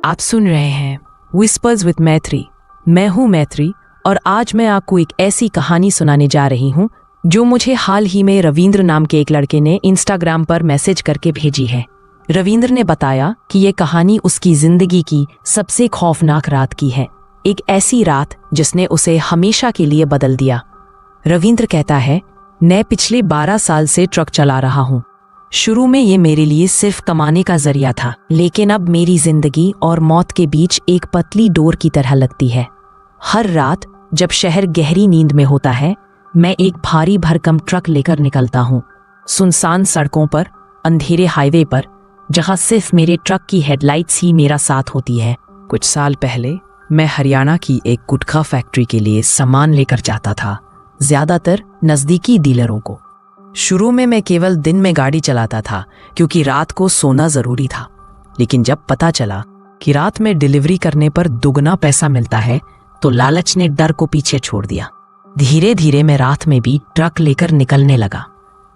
आप सुन रहे हैं विस्पर्स विद मैत्री। मैं हूं मैत्री और आज मैं आपको एक ऐसी कहानी सुनाने जा रही हूं जो मुझे हाल ही में रविंद्र नाम के एक लड़के ने इंस्टाग्राम पर मैसेज करके भेजी है। रविंद्र ने बताया कि ये कहानी उसकी जिंदगी की सबसे खौफनाक रात की है, एक ऐसी रात जिसने उसे हमेशा के लिए बदल दिया। रविंद्र कहता है, मैं पिछले 12 साल से ट्रक चला रहा हूँ। शुरू में ये मेरे लिए सिर्फ कमाने का जरिया था, लेकिन अब मेरी जिंदगी और मौत के बीच एक पतली डोर की तरह लगती है। हर रात जब शहर गहरी नींद में होता है, मैं एक भारी भरकम ट्रक लेकर निकलता हूँ। सुनसान सड़कों पर, अंधेरे हाईवे पर, जहाँ सिर्फ मेरे ट्रक की हेडलाइट्स ही मेरा साथ होती है। कुछ साल पहले मैं हरियाणा की एक गुटखा फैक्ट्री के लिए सामान लेकर जाता था, ज्यादातर नजदीकी डीलरों को। शुरू में मैं केवल दिन में गाड़ी चलाता था क्योंकि रात को सोना जरूरी था, लेकिन जब पता चला कि रात में डिलीवरी करने पर दुगना पैसा मिलता है तो लालच ने डर को पीछे छोड़ दिया। धीरे धीरे मैं रात में भी ट्रक लेकर निकलने लगा।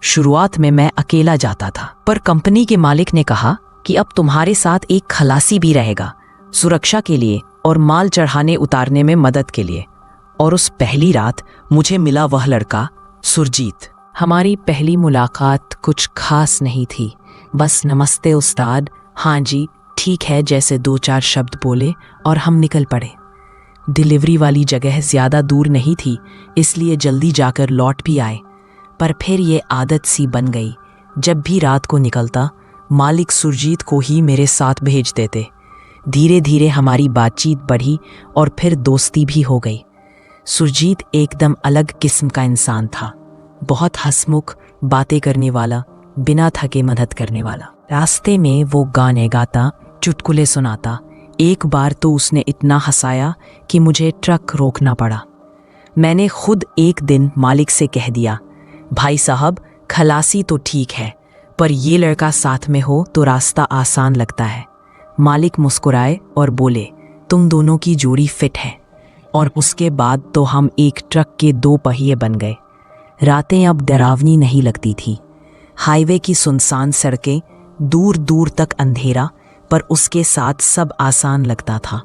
शुरुआत में मैं अकेला जाता था, पर कंपनी के मालिक ने कहा कि अब तुम्हारे साथ एक खलासी भी रहेगा, सुरक्षा के लिए और माल चढ़ाने उतारने में मदद के लिए। और उस पहली रात मुझे मिला वह लड़का, सुरजीत। हमारी पहली मुलाकात कुछ खास नहीं थी, बस नमस्ते उस्ताद, हाँ जी ठीक है जैसे 2-4 शब्द बोले और हम निकल पड़े। डिलीवरी वाली जगह ज्यादा दूर नहीं थी, इसलिए जल्दी जाकर लौट भी आए। पर फिर ये आदत सी बन गई, जब भी रात को निकलता मालिक सुरजीत को ही मेरे साथ भेज देते। धीरे धीरे हमारी बातचीत बढ़ी और फिर दोस्ती भी हो गई। सुरजीत एकदम अलग किस्म का इंसान था, बहुत हंसमुख, बातें करने वाला, बिना थके मदद करने वाला। रास्ते में वो गाने गाता, चुटकुले सुनाता। एक बार तो उसने इतना हंसाया कि मुझे ट्रक रोकना पड़ा। मैंने खुद एक दिन मालिक से कह दिया, भाई साहब खलासी तो ठीक है, पर ये लड़का साथ में हो तो रास्ता आसान लगता है। मालिक मुस्कुराए और बोले, तुम दोनों की जोड़ी फिट है। और उसके बाद तो हम एक ट्रक के 2 पहिए बन गए। रातें अब डरावनी नहीं लगती थी। हाईवे की सुनसान सड़कें, दूर दूर तक अंधेरा, पर उसके साथ सब आसान लगता था।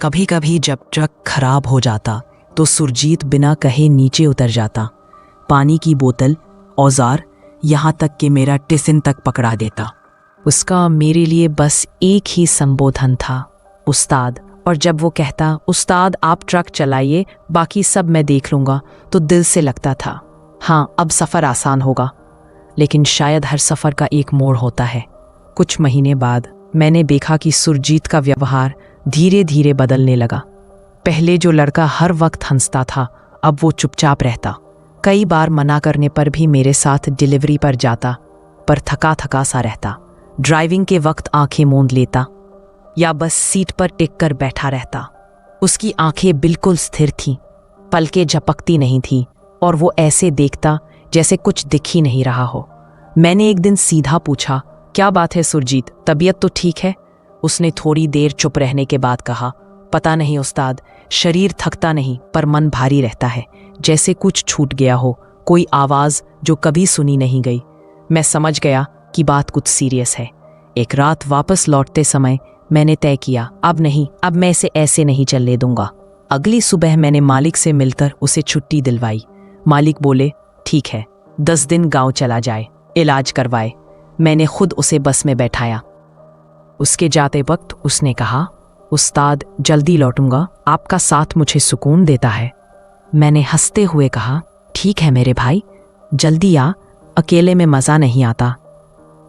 कभी कभी जब ट्रक खराब हो जाता तो सुरजीत बिना कहे नीचे उतर जाता। पानी की बोतल, औजार, यहाँ तक कि मेरा टिफिन तक पकड़ा देता। उसका मेरे लिए बस एक ही संबोधन था, उस्ताद। और जब वो कहता, उस्ताद आप ट्रक चलाइए, बाकी सब मैं देख लूँगा, तो दिल से लगता था, हाँ अब सफ़र आसान होगा। लेकिन शायद हर सफ़र का एक मोड़ होता है। कुछ महीने बाद मैंने देखा कि सुरजीत का व्यवहार धीरे धीरे बदलने लगा। पहले जो लड़का हर वक्त हंसता था, अब वो चुपचाप रहता। कई बार मना करने पर भी मेरे साथ डिलीवरी पर जाता, पर थका थका सा रहता। ड्राइविंग के वक्त आंखें मूंद लेता या बस सीट पर टिक कर बैठा रहता। उसकी आंखें बिल्कुल स्थिर थीं, पलकें झपकती नहीं थीं और वो ऐसे देखता जैसे कुछ दिख ही नहीं रहा हो। मैंने एक दिन सीधा पूछा, क्या बात है सुरजीत, तबीयत तो ठीक है? उसने थोड़ी देर चुप रहने के बाद कहा, पता नहीं उस्ताद, शरीर थकता नहीं पर मन भारी रहता है, जैसे कुछ छूट गया हो, कोई आवाज़ जो कभी सुनी नहीं गई। मैं समझ गया कि बात कुछ सीरियस है। एक रात वापस लौटते समय मैंने तय किया, अब नहीं, अब मैं इसे ऐसे नहीं चलने दूंगा। अगली सुबह मैंने मालिक से मिलकर उसे छुट्टी दिलवाई। मालिक बोले, ठीक है 10 दिन गांव चला जाए, इलाज करवाए। मैंने खुद उसे बस में बैठाया। उसके जाते वक्त उसने कहा, उस्ताद जल्दी लौटूंगा, आपका साथ मुझे सुकून देता है। मैंने हंसते हुए कहा, ठीक है मेरे भाई, जल्दी आ, अकेले में मज़ा नहीं आता।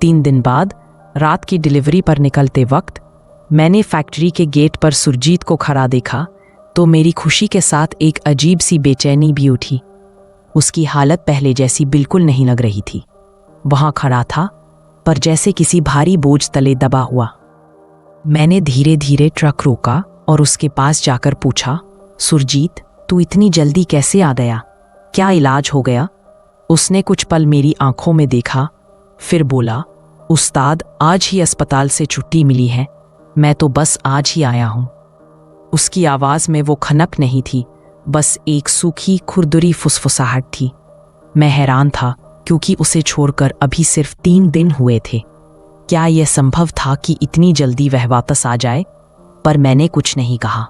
3 दिन बाद रात की डिलीवरी पर निकलते वक्त मैंने फैक्ट्री के गेट पर सुरजीत को खड़ा देखा तो मेरी खुशी के साथ एक अजीब सी बेचैनी भी उठी। उसकी हालत पहले जैसी बिल्कुल नहीं लग रही थी। वहां खड़ा था, पर जैसे किसी भारी बोझ तले दबा हुआ। मैंने धीरे धीरे ट्रक रोका और उसके पास जाकर पूछा, सुरजीत तू इतनी जल्दी कैसे आ गया? क्या इलाज हो गया? उसने कुछ पल मेरी आंखों में देखा, फिर बोला, उस्ताद आज ही अस्पताल से छुट्टी मिली है, मैं तो बस आज ही आया हूं। उसकी आवाज में वो खनक नहीं थी, बस एक सूखी खुरदुरी फुसफुसाहट थी। मैं हैरान था क्योंकि उसे छोड़कर अभी सिर्फ 3 दिन हुए थे। क्या यह संभव था कि इतनी जल्दी वह वापस आ जाए? पर मैंने कुछ नहीं कहा।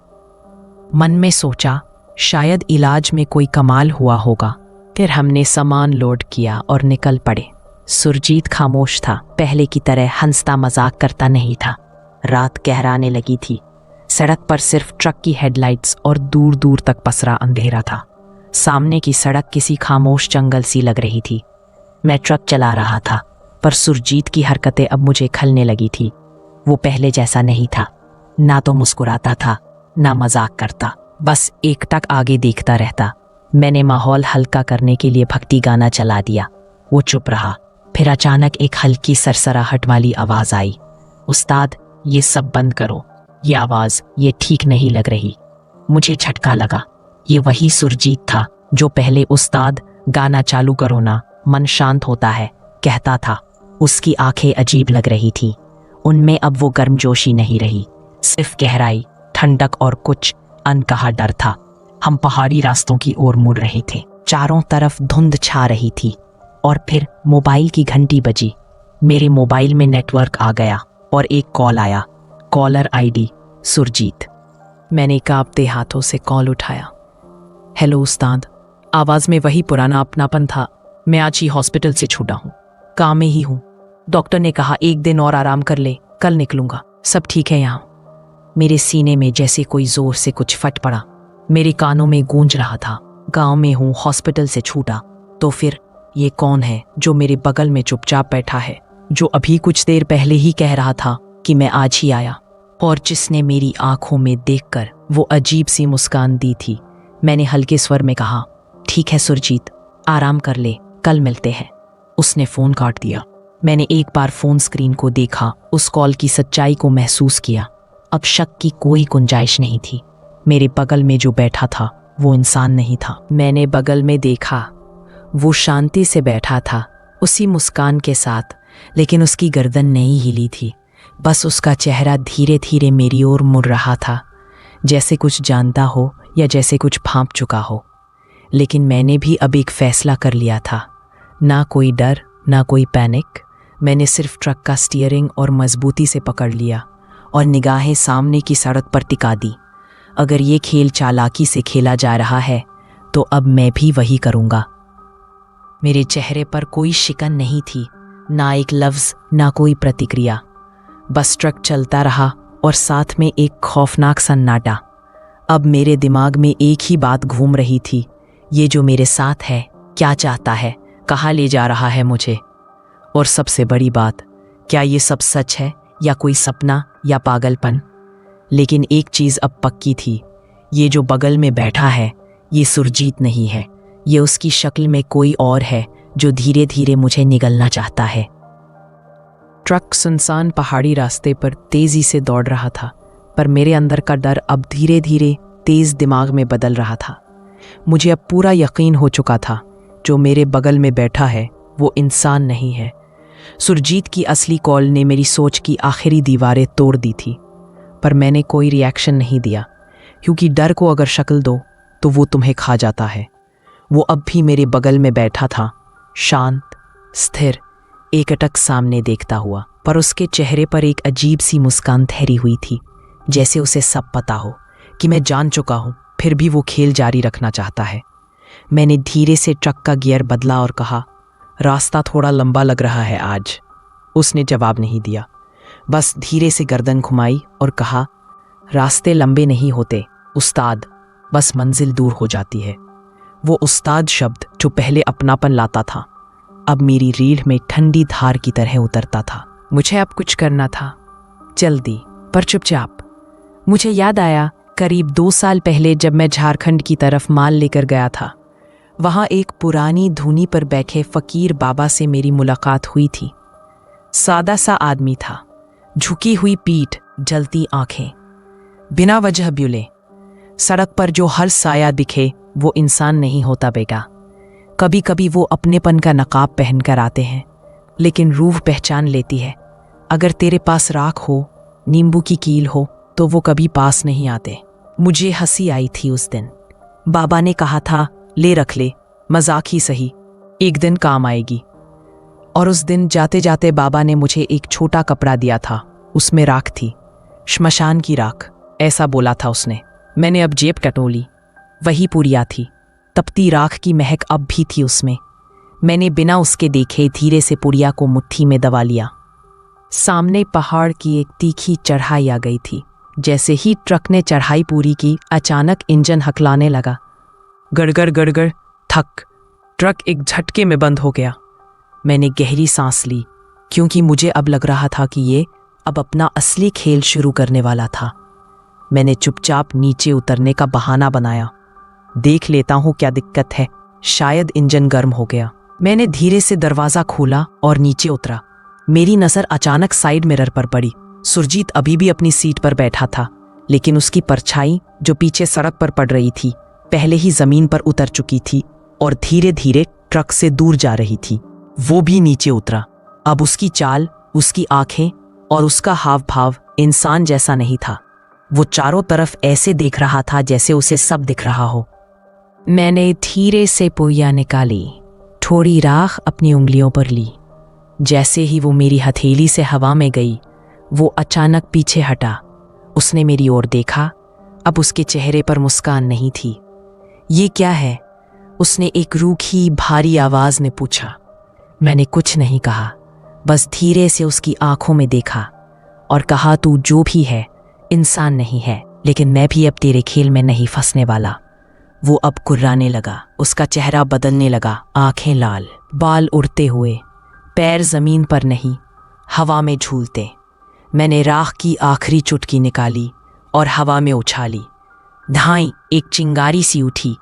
मन में सोचा शायद इलाज में कोई कमाल हुआ होगा। फिर हमने सामान लोड किया और निकल पड़े। सुरजीत खामोश था, पहले की तरह हंसता मजाक करता नहीं था। रात गहराने लगी थी। सड़क पर सिर्फ ट्रक की हेडलाइट्स और दूर दूर तक पसरा अंधेरा था। सामने की सड़क किसी खामोश जंगल सी लग रही थी। मैं ट्रक चला रहा था, पर सुरजीत की हरकतें अब मुझे खलने लगी थी। वो पहले जैसा नहीं था, ना तो मुस्कुराता था ना मजाक करता, बस एकटक आगे देखता रहता। मैंने माहौल हल्का करने के लिए भक्ति गाना चला दिया। वो चुप रहा। फिर अचानक एक हल्की सरसराहट वाली आवाज आई, उस्ताद ये सब बंद करो। ये आवाज ये ठीक नहीं लग रही। मुझे झटका लगा। ये वही सुरजीत था जो पहले उस्ताद गाना चालू करो ना, मन शांत होता है कहता था। उसकी आंखें अजीब लग रही थी। उनमें अब वो गर्मजोशी नहीं रही, सिर्फ गहराई, ठंडक और कुछ अनकहा डर था। हम पहाड़ी रास्तों की ओर मुड़ रहे थे। चारों तरफ धुंध छा रही थी और फिर मोबाइल की घंटी बजी। मेरे मोबाइल में नेटवर्क आ गया और एक कॉल आया। Caller ID Surjeet. मैंने कांपते हाथों से कॉल उठाया। हेलो उस्ताद। आवाज में वही पुराना अपनापन था। मैं आज ही हॉस्पिटल से छूटा हूँ, काम में ही हूँ। डॉक्टर ने कहा 1 दिन और आराम कर ले, कल निकलूंगा। सब ठीक है यहाँ। मेरे सीने में जैसे कोई जोर से कुछ फट पड़ा। मेरे कानों में गूंज रहा था, गांव में हूँ, हॉस्पिटल से छूटा। तो फिर ये कौन है जो मेरे बगल में चुपचाप बैठा है, जो अभी कुछ देर पहले ही कह रहा था कि मैं आज ही आया, और जिसने मेरी आंखों में देखकर वो अजीब सी मुस्कान दी थी। मैंने हल्के स्वर में कहा, ठीक है सुरजीत, आराम कर ले, कल मिलते हैं। उसने फोन काट दिया। मैंने एक बार फोन स्क्रीन को देखा, उस कॉल की सच्चाई को महसूस किया। अब शक की कोई गुंजाइश नहीं थी। मेरे बगल में जो बैठा था वो इंसान नहीं था। मैंने बगल में देखा, वो शांति से बैठा था, उसी मुस्कान के साथ, लेकिन उसकी गर्दन नहीं हिली थी। बस उसका चेहरा धीरे धीरे मेरी ओर मुड़ रहा था, जैसे कुछ जानता हो या जैसे कुछ भांप चुका हो। लेकिन मैंने भी अब एक फैसला कर लिया था। ना कोई डर, ना कोई पैनिक। मैंने सिर्फ ट्रक का स्टीयरिंग और मजबूती से पकड़ लिया और निगाहें सामने की सड़क पर टिका दी। अगर ये खेल चालाकी से खेला जा रहा है तो अब मैं भी वही करूँगा। मेरे चेहरे पर कोई शिकन नहीं थी, ना एक लफ्ज़, ना कोई प्रतिक्रिया। बस ट्रक चलता रहा और साथ में एक खौफनाक सन्नाटा। अब मेरे दिमाग में एक ही बात घूम रही थी, ये जो मेरे साथ है क्या चाहता है, कहाँ ले जा रहा है मुझे। और सबसे बड़ी बात, क्या ये सब सच है या कोई सपना या पागलपन। लेकिन एक चीज़ अब पक्की थी, ये जो बगल में बैठा है ये सुरजीत नहीं है। ये उसकी शक्ल में कोई और है जो धीरे धीरे मुझे निगलना चाहता है। ट्रक सुनसान पहाड़ी रास्ते पर तेजी से दौड़ रहा था, पर मेरे अंदर का डर अब धीरे धीरे तेज दिमाग में बदल रहा था। मुझे अब पूरा यकीन हो चुका था, जो मेरे बगल में बैठा है वो इंसान नहीं है। सुरजीत की असली कॉल ने मेरी सोच की आखिरी दीवारें तोड़ दी थी। पर मैंने कोई रिएक्शन नहीं दिया, क्योंकि डर को अगर शक्ल दो तो वो तुम्हें खा जाता है। वो अब भी मेरे बगल में बैठा था, शांत, स्थिर, एकटक सामने देखता हुआ। पर उसके चेहरे पर एक अजीब सी मुस्कान ठहरी हुई थी, जैसे उसे सब पता हो कि मैं जान चुका हूँ, फिर भी वो खेल जारी रखना चाहता है। मैंने धीरे से ट्रक का गियर बदला और कहा, रास्ता थोड़ा लंबा लग रहा है आज। उसने जवाब नहीं दिया, बस धीरे से गर्दन घुमाई और कहा, रास्ते लंबे नहीं होते उस्ताद, बस मंजिल दूर हो जाती है। वो उस्ताद शब्द जो पहले अपनापन लाता था, अब मेरी रीढ़ में ठंडी धार की तरह उतरता था। मुझे अब कुछ करना था, जल्दी पर चुपचाप। मुझे याद आया करीब 2 साल पहले जब मैं झारखंड की तरफ माल लेकर गया था। वहाँ एक पुरानी धूनी पर बैठे फकीर बाबा से मेरी मुलाकात हुई थी। सादा सा आदमी था, झुकी हुई पीठ, जलती आंखें, बिना वजह ब्यूले। सड़क पर जो हर साया दिखे वो इंसान नहीं होता बेटा। कभी कभी वो अपनेपन का नकाब पहनकर आते हैं, लेकिन रूह पहचान लेती है। अगर तेरे पास राख हो, नींबू की कील हो, तो वो कभी पास नहीं आते। मुझे हंसी आई थी उस दिन। बाबा ने कहा था, ले रख ले, मजाक ही सही, एक दिन काम आएगी। और उस दिन जाते जाते बाबा ने मुझे एक छोटा कपड़ा दिया था, उसमें राख थी, श्मशान की राख, ऐसा बोला था उसने। मैंने अब जेब टटोली, वही पुड़िया थी, तपती राख की महक अब भी थी उसमें। मैंने बिना उसके देखे धीरे से पुड़िया को मुट्ठी में दबा लिया। सामने पहाड़ की एक तीखी चढ़ाई आ गई थी। जैसे ही ट्रक ने चढ़ाई पूरी की, अचानक इंजन हकलाने लगा। गड़गड़ गड़गड़, थक, ट्रक एक झटके में बंद हो गया। मैंने गहरी सांस ली, क्योंकि मुझे अब लग रहा था कि ये अब अपना असली खेल शुरू करने वाला था। मैंने चुपचाप नीचे उतरने का बहाना बनाया, देख लेता हूं क्या दिक्कत है, शायद इंजन गर्म हो गया। मैंने धीरे से दरवाजा खोला और नीचे उतरा। मेरी नजर अचानक साइड मिरर पर पड़ी। सुरजीत अभी भी अपनी सीट पर बैठा था, लेकिन उसकी परछाई जो पीछे सड़क पर पड़ रही थी, पहले ही जमीन पर उतर चुकी थी और धीरे धीरे ट्रक से दूर जा रही थी। वो भी नीचे उतरा। अब उसकी चाल, उसकी आंखें और उसका हाव भाव इंसान जैसा नहीं था। वो चारों तरफ ऐसे देख रहा था जैसे उसे सब दिख रहा हो। मैंने धीरे से पुड़िया निकाली, थोड़ी राख अपनी उंगलियों पर ली। जैसे ही वो मेरी हथेली से हवा में गई, वो अचानक पीछे हटा। उसने मेरी ओर देखा। अब उसके चेहरे पर मुस्कान नहीं थी। ये क्या है? उसने एक रूखी भारी आवाज में पूछा। मैंने कुछ नहीं कहा, बस धीरे से उसकी आंखों में देखा और कहा, तू जो भी है इंसान नहीं है, लेकिन मैं भी अब तेरे खेल में नहीं फंसने वाला। वो अब कुर्राने लगा, उसका चेहरा बदलने लगा, आंखें लाल, बाल उड़ते हुए, पैर जमीन पर नहीं हवा में झूलते। मैंने राख की आखिरी चुटकी निकाली और हवा में उछाली। धाई, एक चिंगारी सी उठी,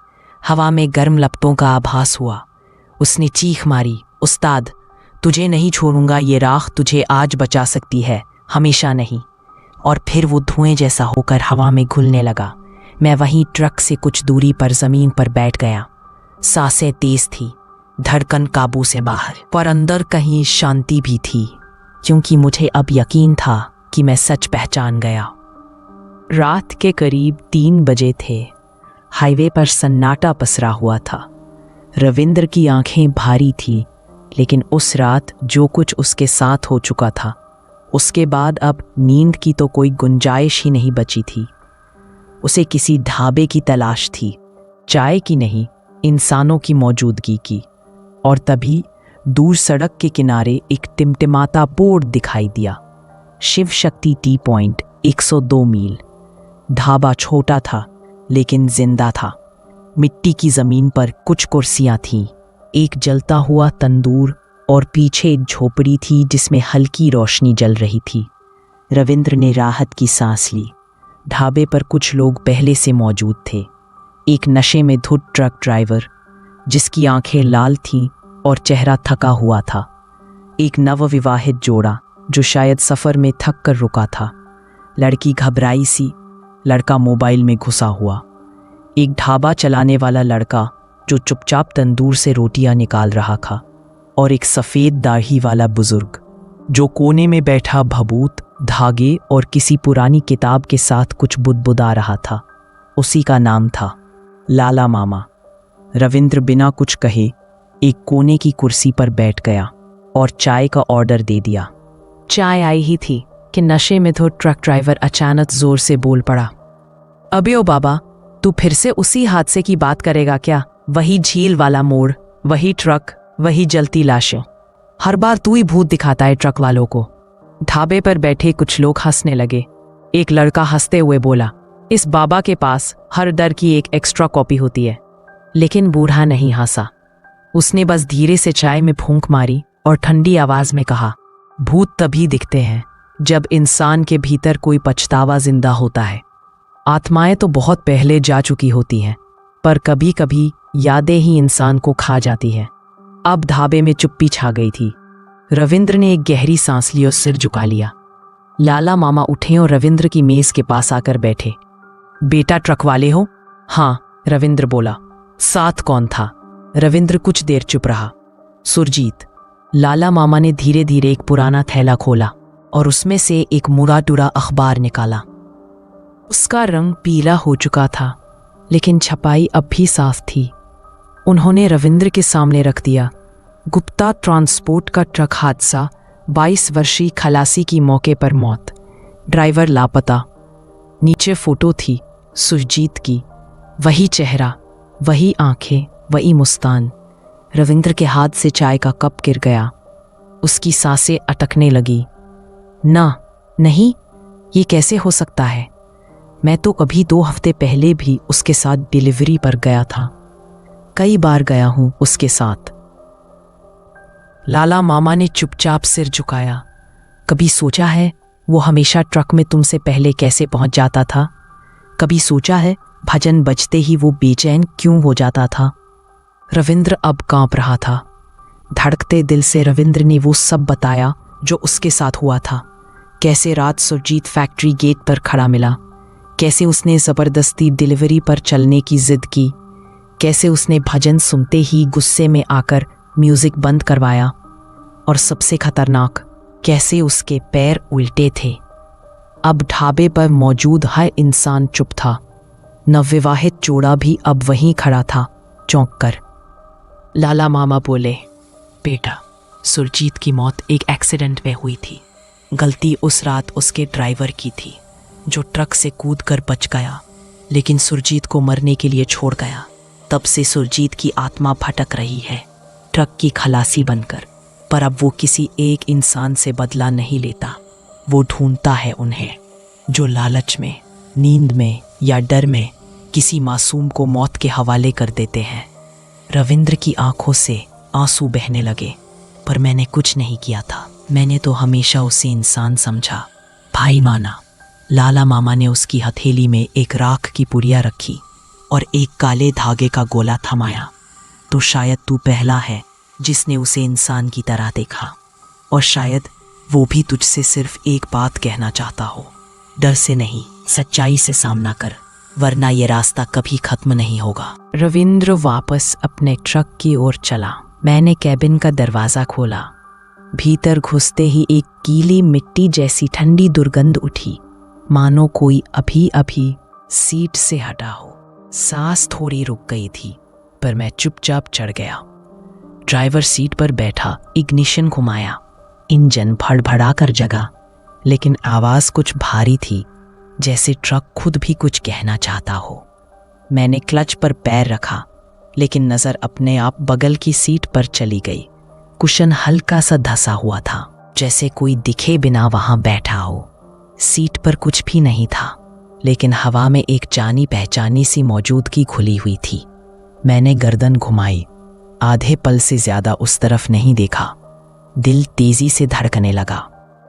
हवा में गर्म लपटों का आभास हुआ। उसने चीख मारी, उस्ताद, तुझे नहीं छोड़ूंगा, ये राख तुझे आज बचा सकती है, हमेशा नहीं। और फिर वो धुएं जैसा होकर हवा में घुलने लगा। मैं वहीं ट्रक से कुछ दूरी पर जमीन पर बैठ गया। सांसें तेज थी, धड़कन काबू से बाहर, पर अंदर कहीं शांति भी थी, क्योंकि मुझे अब यकीन था कि मैं सच पहचान गया। रात के करीब 3 बजे थे। हाईवे पर सन्नाटा पसरा हुआ था। रविंद्र की आंखें भारी थी, लेकिन उस रात जो कुछ उसके साथ हो चुका था, उसके बाद अब नींद की तो कोई गुंजाइश ही नहीं बची थी। उसे किसी ढाबे की तलाश थी, चाय की नहीं, इंसानों की मौजूदगी की। और तभी दूर सड़क के किनारे एक टिमटिमाता बोर्ड दिखाई दिया, शिव शक्ति टी पॉइंट, 102 मील। ढाबा छोटा था लेकिन जिंदा था। मिट्टी की जमीन पर कुछ कुर्सियां थीं, एक जलता हुआ तंदूर और पीछे एक झोपड़ी थी जिसमें हल्की रोशनी जल रही थी। रविंद्र ने राहत की सांस ली। ढाबे पर कुछ लोग पहले से मौजूद थे। एक नशे में धुत ट्रक ड्राइवर, जिसकी आंखें लाल थीं और चेहरा थका हुआ था। एक नवविवाहित जोड़ा जो शायद सफर में थक कर रुका था। लड़की घबराई सी, लड़का मोबाइल में घुसा हुआ। एक ढाबा चलाने वाला लड़का जो चुपचाप तंदूर से रोटियां निकाल रहा था, और एक सफ़ेद दाढ़ी वाला बुजुर्ग जो कोने में बैठा भभूत, धागे और किसी पुरानी किताब के साथ कुछ बुदबुदा रहा था। उसी का नाम था लाला मामा। रविंद्र बिना कुछ कहे एक कोने की कुर्सी पर बैठ गया और चाय का ऑर्डर दे दिया। चाय आई ही थी कि नशे में धुत ट्रक ड्राइवर अचानक जोर से बोल पड़ा, अबे ओ बाबा, तू फिर से उसी हादसे की बात करेगा क्या? वही झील वाला मोड़, वही ट्रक, वही जलती लाशें। हर बार तू ही भूत दिखाता है ट्रक वालों को। ढाबे पर बैठे कुछ लोग हंसने लगे। एक लड़का हंसते हुए बोला, इस बाबा के पास हर डर की एक एक्स्ट्रा कॉपी होती है। लेकिन बूढ़ा नहीं हंसा। उसने बस धीरे से चाय में फूंक मारी और ठंडी आवाज में कहा, भूत तभी दिखते हैं जब इंसान के भीतर कोई पछतावा जिंदा होता है। आत्माएं तो बहुत पहले जा चुकी होती हैं, पर कभी कभी यादें ही इंसान को खा जाती हैं। अब ढाबे में चुप्पी छा गई थी। रविंद्र ने एक गहरी सांस ली और सिर झुका लिया। लाला मामा उठे और रविंद्र की मेज के पास आकर बैठे। बेटा ट्रक वाले हो? हाँ, रविंद्र बोला। साथ कौन था? रविंद्र कुछ देर चुप रहा। सुरजीत। लाला मामा ने धीरे धीरे एक पुराना थैला खोला और उसमें से एक मुड़ा टुरा अखबार निकाला। उसका रंग पीला हो चुका था, लेकिन छपाई अब भी साफ थी। उन्होंने रविंद्र के सामने रख दिया। गुप्ता ट्रांसपोर्ट का ट्रक हादसा, 22 वर्षीय खलासी की मौके पर मौत, ड्राइवर लापता। नीचे फोटो थी सुरजीत की, वही चेहरा, वही आंखें, वही मुस्कान। रविंद्र के हाथ से चाय का कप गिर गया। उसकी सांसें अटकने लगी। नहीं, ये कैसे हो सकता है? मैं तो अभी 2 हफ्ते पहले भी उसके साथ डिलीवरी पर गया था। कई बार गया हूं उसके साथ। लाला मामा ने चुपचाप सिर झुकाया। कभी सोचा है वो हमेशा ट्रक में तुमसे पहले कैसे पहुंच जाता था? कभी सोचा है भजन बजते ही वो बेचैन क्यों हो जाता था? रविंद्र अब कांप रहा था। धड़कते दिल से रविंद्र ने वो सब बताया जो उसके साथ हुआ था। कैसे रात सुरजीत फैक्ट्री गेट पर खड़ा मिला, कैसे उसने ज़बरदस्ती डिलीवरी पर चलने की जिद की, कैसे उसने भजन सुनते ही गुस्से में आकर म्यूजिक बंद करवाया, और सबसे खतरनाक कैसे उसके पैर उल्टे थे। अब ढाबे पर मौजूद हर इंसान चुप था। नवविवाहित जोड़ा भी अब वहीं खड़ा था, चौंक कर। लाला मामा बोले, बेटा, सुरजीत की मौत एक एक्सीडेंट में हुई थी। गलती उस रात उसके ड्राइवर की थी, जो ट्रक से कूदकर बच गया, लेकिन सुरजीत को मरने के लिए छोड़ गया। तब से सुरजीत की आत्मा भटक रही है, ट्रक की खलासी बनकर। पर अब वो किसी एक इंसान से बदला नहीं लेता। वो ढूंढता है उन्हें जो लालच में, नींद में या डर में किसी मासूम को मौत के हवाले कर देते हैं। रविंद्र की आंखों से आंसू बहने लगे। पर मैंने कुछ नहीं किया था। मैंने तो हमेशा उसे इंसान समझा, भाई माना। लाला मामा ने उसकी हथेली में एक राख की पुड़िया रखी और एक काले धागे का गोला थमाया। तो शायद तू पहला है जिसने उसे इंसान की तरह देखा, और शायद वो भी तुझसे सिर्फ एक बात कहना चाहता हो। डर से नहीं, सच्चाई से सामना कर, वरना ये रास्ता कभी खत्म नहीं होगा। रविंद्र वापस अपने ट्रक की ओर चला। मैंने कैबिन का दरवाज़ा खोला। भीतर घुसते ही एक गीली मिट्टी जैसी ठंडी दुर्गंध उठी, मानो कोई अभी अभी सीट से हटा हो। सांस थोड़ी रुक गई थी, पर मैं चुपचाप चढ़ गया। ड्राइवर सीट पर बैठा, इग्निशन घुमाया, इंजन भड़भड़ा कर जगा, लेकिन आवाज़ कुछ भारी थी, जैसे ट्रक खुद भी कुछ कहना चाहता हो। मैंने क्लच पर पैर रखा, लेकिन नज़र अपने आप बगल की सीट पर चली गई। कुशन हल्का सा धंसा हुआ था, जैसे कोई दिखे बिना वहां बैठा हो। सीट पर कुछ भी नहीं था, लेकिन हवा में एक जानी पहचानी सी मौजूदगी घुली हुई थी। मैंने गर्दन घुमाई। आधे पल से ज़्यादा उस तरफ नहीं देखा। दिल तेजी से धड़कने लगा।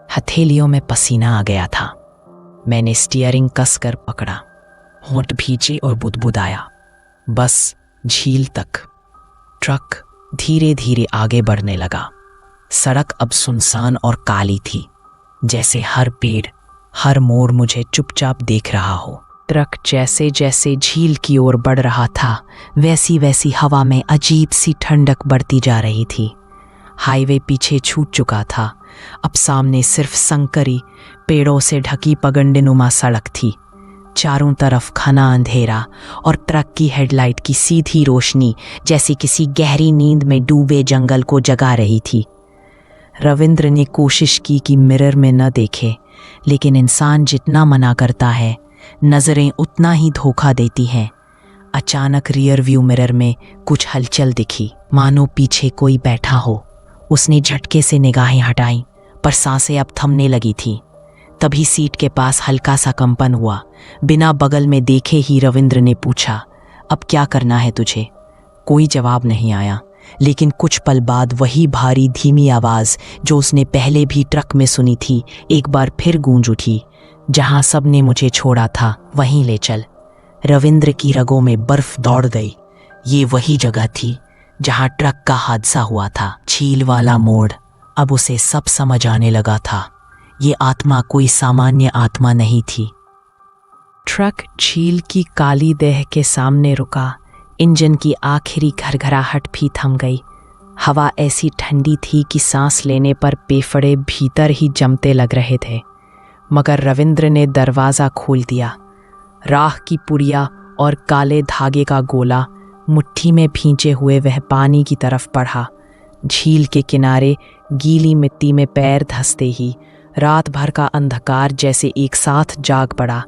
हथेलियों में पसीना आ गया था। मैंने स्टीयरिंग कसकर पकड़ा। होंठ भींचे और बुदबुदाया, बस झील तक। ट्रक धीरे धीरे आगे बढ़ने लगा। सड़क अब सुनसान और काली थी, जैसे हर पेड़, हर मोड़ मुझे चुपचाप देख रहा हो। ट्रक जैसे जैसे झील की ओर बढ़ रहा था, वैसी वैसी हवा में अजीब सी ठंडक बढ़ती जा रही थी। हाईवे पीछे छूट चुका था। अब सामने सिर्फ संकरी, पेड़ों से ढकी पगडंडीनुमा सड़क थी। चारों तरफ घना अंधेरा और ट्रक की हेडलाइट की सीधी रोशनी जैसी किसी गहरी नींद में डूबे जंगल को जगा रही थी। रविंद्र ने कोशिश की कि मिरर में न देखे, लेकिन इंसान जितना मना करता है, नजरें उतना ही धोखा देती हैं। अचानक रियर व्यू मिरर में कुछ हलचल दिखी, मानो पीछे कोई बैठा हो। उसने झटके से निगाहें हटाईं, पर सांसें अब थमने लगी थी। तभी सीट के पास हल्का सा कंपन हुआ। बिना बगल में देखे ही रविंद्र ने पूछा, अब क्या करना है तुझे? कोई जवाब नहीं आया, लेकिन कुछ पल बाद वही भारी धीमी आवाज़ जो उसने पहले भी ट्रक में सुनी थी, एक बार फिर गूंज उठी। जहां सब ने मुझे छोड़ा था, वहीं ले चल। रविंद्र की रगों में बर्फ दौड़ गई। ये वही जगह थी जहां ट्रक का हादसा हुआ था। झील वाला मोड़। अब उसे सब समझ आने लगा था। ये आत्मा कोई सामान्य आत्मा नहीं थी। ट्रक झील की काली देह के सामने रुका। इंजन की आखिरी घरघराहट भी थम गई। हवा ऐसी ठंडी थी कि सांस लेने पर फेफड़े भीतर ही जमते लग रहे थे। मगर रविंद्र ने दरवाज़ा खोल दिया। राख की पुड़िया और काले धागे का गोला मुट्ठी में भींचे हुए वह पानी की तरफ बढ़ा। झील के किनारे गीली मिट्टी में पैर धंसते ही रात भर का अंधकार जैसे एक साथ जाग पड़ा।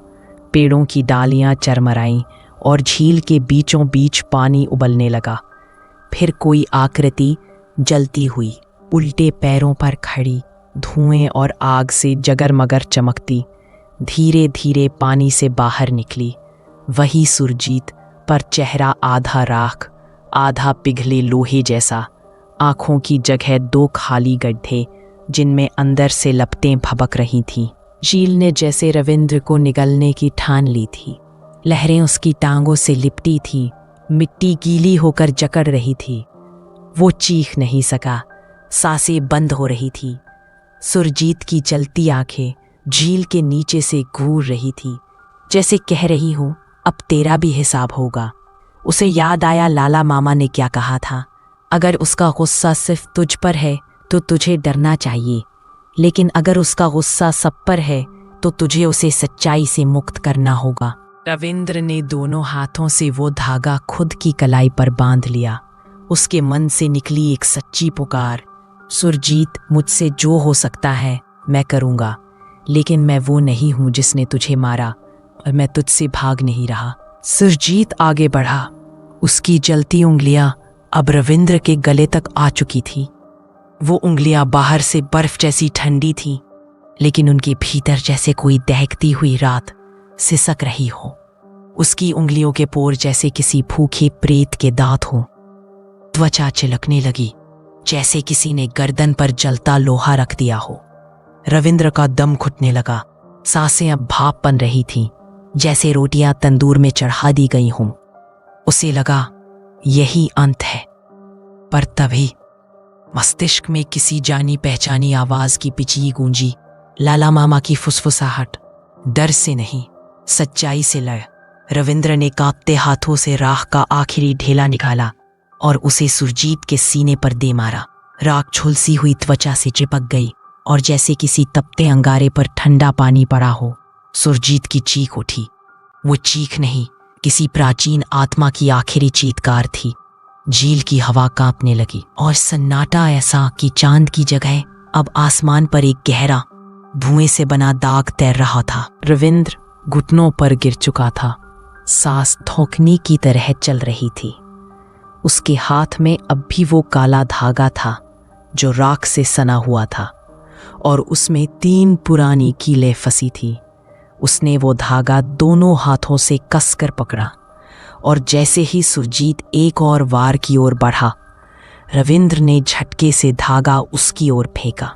पेड़ों की डालियां चरमराईं और झील के बीचों बीच पानी उबलने लगा। फिर कोई आकृति जलती हुई उल्टे पैरों पर खड़ी, धुएं और आग से जगरमगर चमकती, धीरे धीरे पानी से बाहर निकली। वही सुरजीत, पर चेहरा आधा राख आधा पिघले लोहे जैसा, आंखों की जगह दो खाली गड्ढे जिनमें अंदर से लपटें भबक रही थीं। झील ने जैसे रविंद्र को निगलने की ठान ली थी। लहरें उसकी टांगों से लिपटी थी, मिट्टी गीली होकर जकड़ रही थी। वो चीख नहीं सका, सांसें बंद हो रही थी। सुरजीत की जलती आंखें झील के नीचे से घूर रही थी, जैसे कह रही हूं अब तेरा भी हिसाब होगा। उसे याद आया लाला मामा ने क्या कहा था, अगर उसका गुस्सा सिर्फ तुझ पर है तो तुझे डरना चाहिए, लेकिन अगर उसका गुस्सा सब पर है तो तुझे उसे सच्चाई से मुक्त करना होगा। रविंद्र ने दोनों हाथों से वो धागा खुद की कलाई पर बांध लिया। उसके मन से निकली एक सच्ची पुकार, सुरजीत, मुझसे जो हो सकता है मैं करूँगा, लेकिन मैं वो नहीं हूँ जिसने तुझे मारा और मैं तुझसे भाग नहीं रहा। सुरजीत आगे बढ़ा। उसकी जलती उंगलियां अब रविंद्र के गले तक आ चुकी थी। वो उंगलियां बाहर से बर्फ जैसी ठंडी थीं, लेकिन उनके भीतर जैसे कोई दहकती हुई रात सिसक रही हो। उसकी उंगलियों के पोर जैसे किसी भूखे प्रेत के दांत हो। त्वचा चिलकने लगी, जैसे किसी ने गर्दन पर जलता लोहा रख दिया हो। रविंद्र का दम घुटने लगा। सांसें अब भाप बन रही थीं, जैसे रोटियां तंदूर में चढ़ा दी गई हों। उसे लगा यही अंत है। पर तभी मस्तिष्क में किसी जानी पहचानी आवाज की पिची गूंजी, लाला मामा की फुसफुसाहट। डर से नहीं, सच्चाई से लड़। रविंद्र ने कांपते हाथों से राख का आखिरी ढेला निकाला और उसे सुरजीत के सीने पर दे मारा। राख झुलसी हुई त्वचा से चिपक गई और जैसे किसी तपते अंगारे पर ठंडा पानी पड़ा हो। सुरजीत की चीख उठी। वो चीख नहीं, किसी प्राचीन आत्मा की आखिरी चीत्कार थी। झील की हवा कांपने लगी और सन्नाटा ऐसा कि चांद की जगह अब आसमान पर एक गहरा धुएं से बना दाग तैर रहा था। रविंद्र घुटनों पर गिर चुका था, सांस थोकनी की तरह चल रही थी। उसके हाथ में अब भी वो काला धागा था जो राख से सना हुआ था और उसमें 3 पुरानी कीलें फंसी थी। उसने वो धागा दोनों हाथों से कसकर पकड़ा और जैसे ही सुरजीत एक और वार की ओर बढ़ा, रविंद्र ने झटके से धागा उसकी ओर फेंका।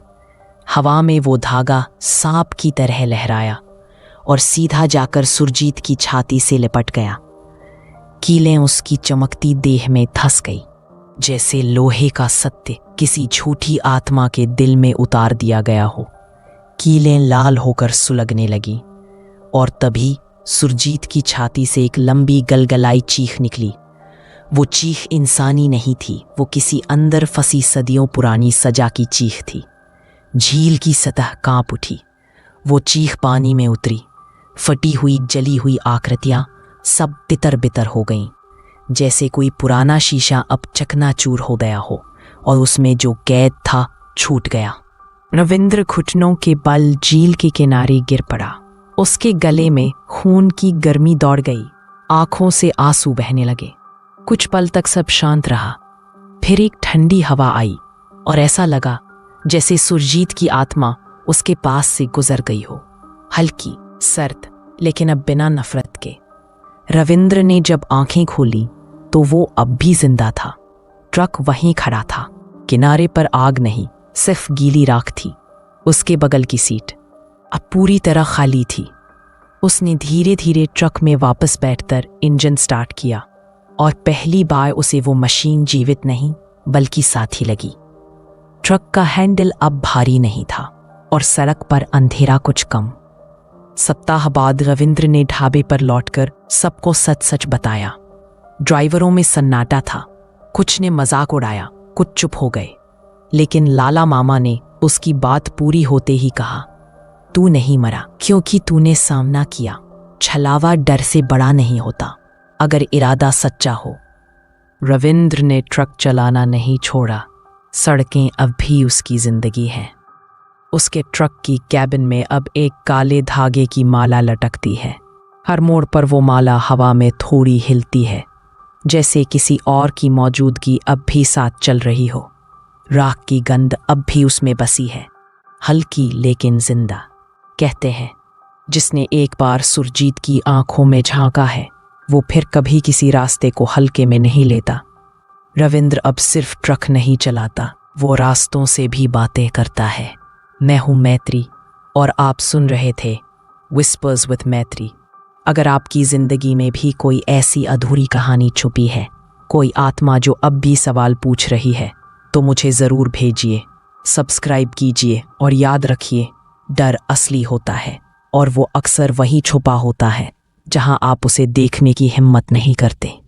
हवा में वो धागा सांप की तरह लहराया और सीधा जाकर सुरजीत की छाती से लिपट गया। कीलें उसकी चमकती देह में धंस गई, जैसे लोहे का सत्य किसी झूठी आत्मा के दिल में उतार दिया गया हो। कीलें लाल होकर सुलगने लगी और तभी सुरजीत की छाती से एक लंबी गलगलाई चीख निकली। वो चीख इंसानी नहीं थी, वो किसी अंदर फंसी सदियों पुरानी सजा की चीख थी। झील की सतह कांप उठी। वो चीख पानी में उतरी। फटी हुई जली हुई आकृतियां सब तितर बितर हो गईं, जैसे कोई पुराना शीशा अब चकनाचूर हो गया हो और उसमें जो कैद था छूट गया। रविंद्र घुटनों के बल झील के किनारे गिर पड़ा। उसके गले में खून की गर्मी दौड़ गई, आंखों से आंसू बहने लगे। कुछ पल तक सब शांत रहा। फिर एक ठंडी हवा आई और ऐसा लगा जैसे सुरजीत की आत्मा उसके पास से गुजर गई हो। हल्की, सर्द, लेकिन अब बिना नफरत के। रविंद्र ने जब आंखें खोली तो वो अब भी जिंदा था। ट्रक वहीं खड़ा था। किनारे पर आग नहीं, सिर्फ गीली राख थी। उसके बगल की सीट अब पूरी तरह खाली थी। उसने धीरे धीरे ट्रक में वापस बैठकर इंजन स्टार्ट किया और पहली बार उसे वो मशीन जीवित नहीं बल्कि साथी लगी। ट्रक का हैंडल अब भारी नहीं था और सड़क पर अंधेरा कुछ कम। सप्ताह बाद रविंद्र ने ढाबे पर लौटकर सबको सच सच बताया। ड्राइवरों में सन्नाटा था। कुछ ने मजाक उड़ाया, कुछ चुप हो गए, लेकिन लाला मामा ने उसकी बात पूरी होते ही कहा, तू नहीं मरा क्योंकि तूने सामना किया। छलावा डर से बड़ा नहीं होता अगर इरादा सच्चा हो। रविंद्र ने ट्रक चलाना नहीं छोड़ा, सड़कें अब भी उसकी जिंदगी हैं। उसके ट्रक की कैबिन में अब एक काले धागे की माला लटकती है। हर मोड़ पर वो माला हवा में थोड़ी हिलती है, जैसे किसी और की मौजूदगी अब भी साथ चल रही हो। राख की गंध अब भी उसमें बसी है, हल्की लेकिन जिंदा। कहते हैं जिसने एक बार सुरजीत की आंखों में झांका है, वो फिर कभी किसी रास्ते को हल्के में नहीं लेता। रविंद्र अब सिर्फ ट्रक नहीं चलाता, वो रास्तों से भी बातें करता है। मैं हूं मैत्री और आप सुन रहे थे विस्पर्स विद मैत्री। अगर आपकी जिंदगी में भी कोई ऐसी अधूरी कहानी छुपी है, कोई आत्मा जो अब भी सवाल पूछ रही है, तो मुझे ज़रूर भेजिए, सब्सक्राइब कीजिए और याद रखिए, डर असली होता है और वो अक्सर वहीं छुपा होता है जहां आप उसे देखने की हिम्मत नहीं करते।